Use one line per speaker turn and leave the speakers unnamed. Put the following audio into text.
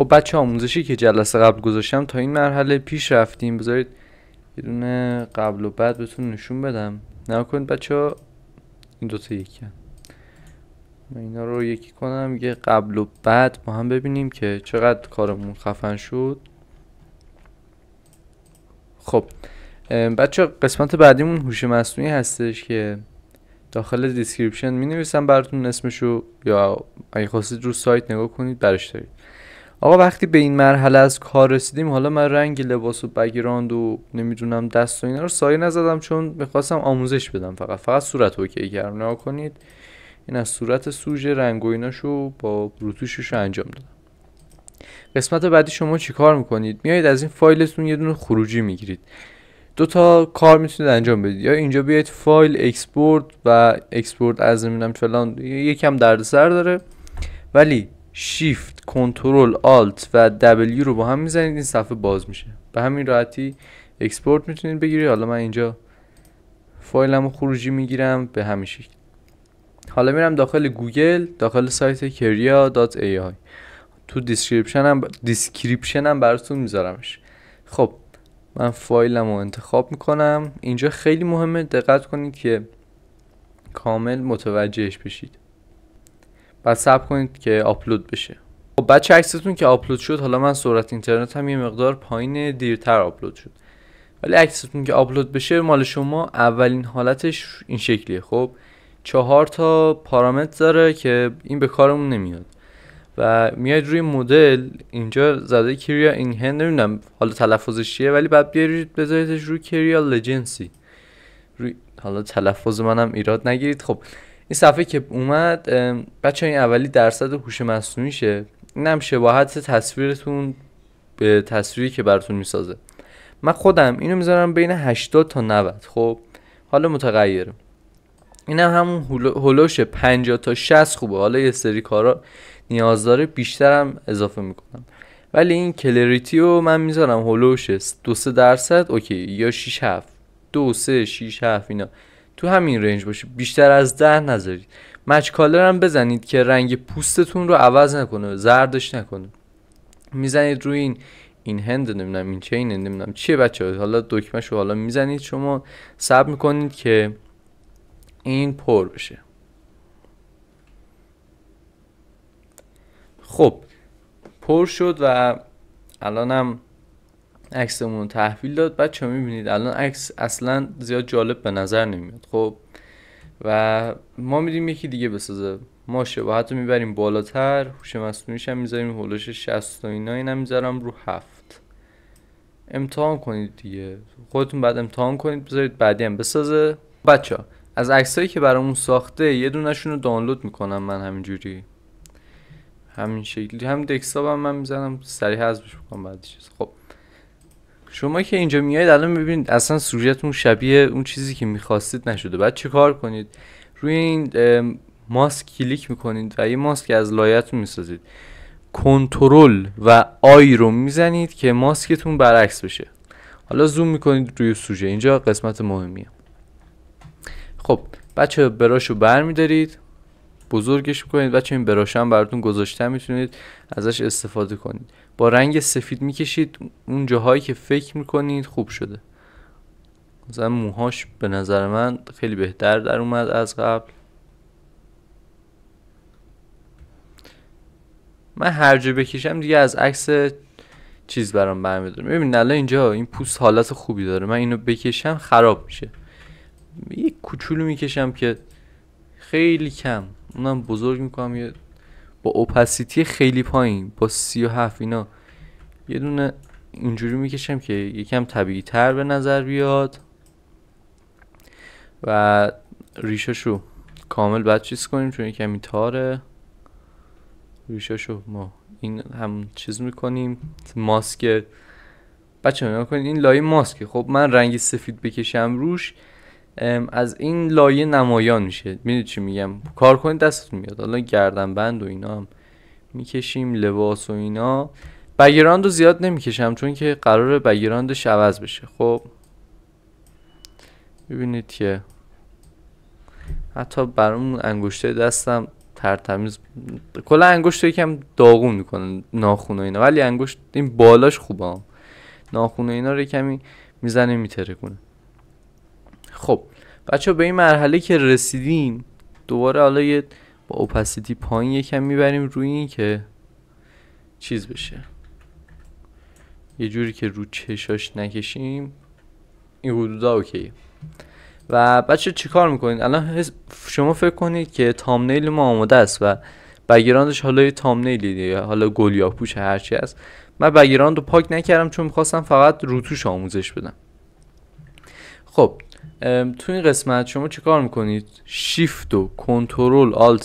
خب بچه آموزشی که جلسه قبل گذاشتم تا این مرحله پیش رفتیم. بذارید یه دونه قبل و بعد بهتون نشون بدم. نگاه کنید بچه ها، این دوتا یکی هم. من اینا رو یکی کنم، یه قبل و بعد با هم ببینیم که چقدر کارمون خفن شد. خب بچه ها، قسمت بعدیمون هوش مصنوعی هستش که داخل دیسکریپشن می نویسم براتون اسمشو، یا اگه خواستید رو سایت نگاه کنید برش دارید. آقا وقتی به این مرحله از کار رسیدیم، حالا من رنگ لباس و بک‌گراند و نمیدونم دست و اینا رو سایه نزدم چون میخواستم آموزش بدم، فقط صورت اوکی کردم. نگاه کنید این از صورت سوژه رنگ و ایناشو با روتوشش انجام دادم. قسمت بعدی شما چی کار میکنید؟ میایید از این فایلتون یه دونه خروجی میگیرید. دو تا کار میتونید انجام بدید، یا اینجا بیاید فایل اکسپورت و اکسپورت از نمیدونم فلان، یکم دردسر داره، ولی شیفت کنترل آلت و دبلیو رو با هم میزنید این صفحه باز میشه. به همین راحتی اکسپورت میتونید بگیرید. حالا من اینجا فایلمو خروجی میگیرم به همین شکل. حالا میرم داخل گوگل، داخل سایت keria.ai، تو دیسکریپشن هم براتون میذارمش. خب من فایلمو انتخاب میکنم. اینجا خیلی مهمه دقت کنید که کامل متوجهش بشید. بعد صبر کنید که آپلود بشه. خب بچه عکستون که آپلود شد، حالا من سرعت اینترنت هم یه مقدار پایین، دیرتر آپلود شد، ولی عکستون که آپلود بشه مال شما اولین حالتش این شکلیه. خب 4 تا پارامتر داره که این به کارمون نمیاد و میاد روی مدل اینجا زده کریا این هند، نمیدونم حالا تلفظش چیه، ولی بعد بیارید بذاریدش روی کریا لجنسی. حالا تلفظ منم ایراد نگیرید. خب این صفحه که اومد بچه این اولی درصد هوش مصنوعیشه. اینم شباهت تصویرتون به تصویری که براتون میسازه. من خودم اینو میذارم بین 80 تا 90. خب حالا متغیره، اینم همون هولوش 50 تا 60 خوبه. حالا یه سری کارا نیاز داره بیشترم اضافه میکنم، ولی این کلریتی رو من میذارم هولوش 2-3% اوکی، یا 6-7 2-3-6-7 اینا تو همین رنج باشه، بیشتر از 10 نذارید. مچ کالر هم بزنید که رنگ پوستتون رو عوض نکنه، زردش نکنه. میزنید روی این هند، نمیدونم این چین، نمیدونم چیه بچه‌ها، حالا دکمه‌شو حالا میزنید. شما صبر میکنید که این پر بشه. خب پر شد و الانم عکسمون تحویل داد. بچه‌ها میبینید الان عکس اصلا زیاد جالب به نظر نمیاد. خب و ما میریم یکی دیگه بسازه، ما شباهت رو میبریم بالاتر، هوش مصنوعیش هم میذاریم هولوش 60 و اینا. اینم میذارم رو 7. امتحان کنید دیگه خودتون، بعد امتحان کنید بذارید بعدی هم بسازه. بچه‌ها از عکسایی که برامون ساخته یه دونه‌شون رو دانلود میکنم من همینجوری، همین شکلی، هم دسکتاپم من میزنم سریع حذفش میکنم بعدش. خب شما که اینجا میایید الان میبینید اصلا سوژه‌تون شبیه اون چیزی که میخواستید نشده. بعد چه کار کنید؟ روی این ماسک کلیک میکنید و یه ماسک از لایه‌تون میسازید. کنترل و آی رو میزنید که ماسکتون برعکس بشه. حالا زوم میکنید روی سوژه، اینجا قسمت مهمیه. خب بچه براشو برمیدارید، بزرگش میکنید. بچه این براش هم براتون گذاشتم، میتونید ازش استفاده کنید. با رنگ سفید میکشید اون جاهایی که فکر میکنید خوب شده. مثلا موهاش به نظر من خیلی بهتر در اومد از قبل. من هر جا بکشم دیگه از عکس چیز برام برمیداره. ببین الان اینجا این پوست حالت خوبی داره، من اینو بکشم خراب میشه. یک کوچولو میکشم که خیلی کم، اونم بزرگ میکنم یه با اوپاسیتی خیلی پایین، با 37 اینا یه دونه اینجوری میکشم که یکم طبیعی تر به نظر بیاد. و ریشاشو کامل باید چیز کنیم چون یکمی تاره. ریشاشو ما این هم چیز میکنیم. ماسک بچه نگاه کنید این لایه ماسکه. خب من رنگ سفید بکشم روش از این لایه نمایان میشه. میدونید چی میگم؟ کار کنید دستتون میاد. حالا گردن بند و اینا هم میکشیم، لباس و اینا. بک‌گراند رو زیاد نمیکشم چون که قراره بک‌گراندش عوض بشه. خب ببینید که حتی برامون انگشته دستم ترتمیز. کلا انگشت یکم داغون میکنه ناخن و اینا، ولی انگشت این بالاش خوبه هم. ناخن و اینا رو کمی میزنه میتره کنه. خب بچه به این مرحله که رسیدیم دوباره حالا یه با اوپاسیتی پایین یکم میبریم روی این که چیز بشه، یه جوری که رو چشاش نکشیم. این حدودا اوکیه. و بچه چی کار میکنید الان؟ شما فکر کنید که تامنیل ما آماده است و بگراندش حالا یه تامنیلی دیگه، حالا گل یا پوچ هرچی هست. من بگراند رو پاک نکردم چون میخواستم فقط روتوش آموزش بدم. خب تو این قسمت شما چی کار میکنید؟ شیفت و کنترل آلت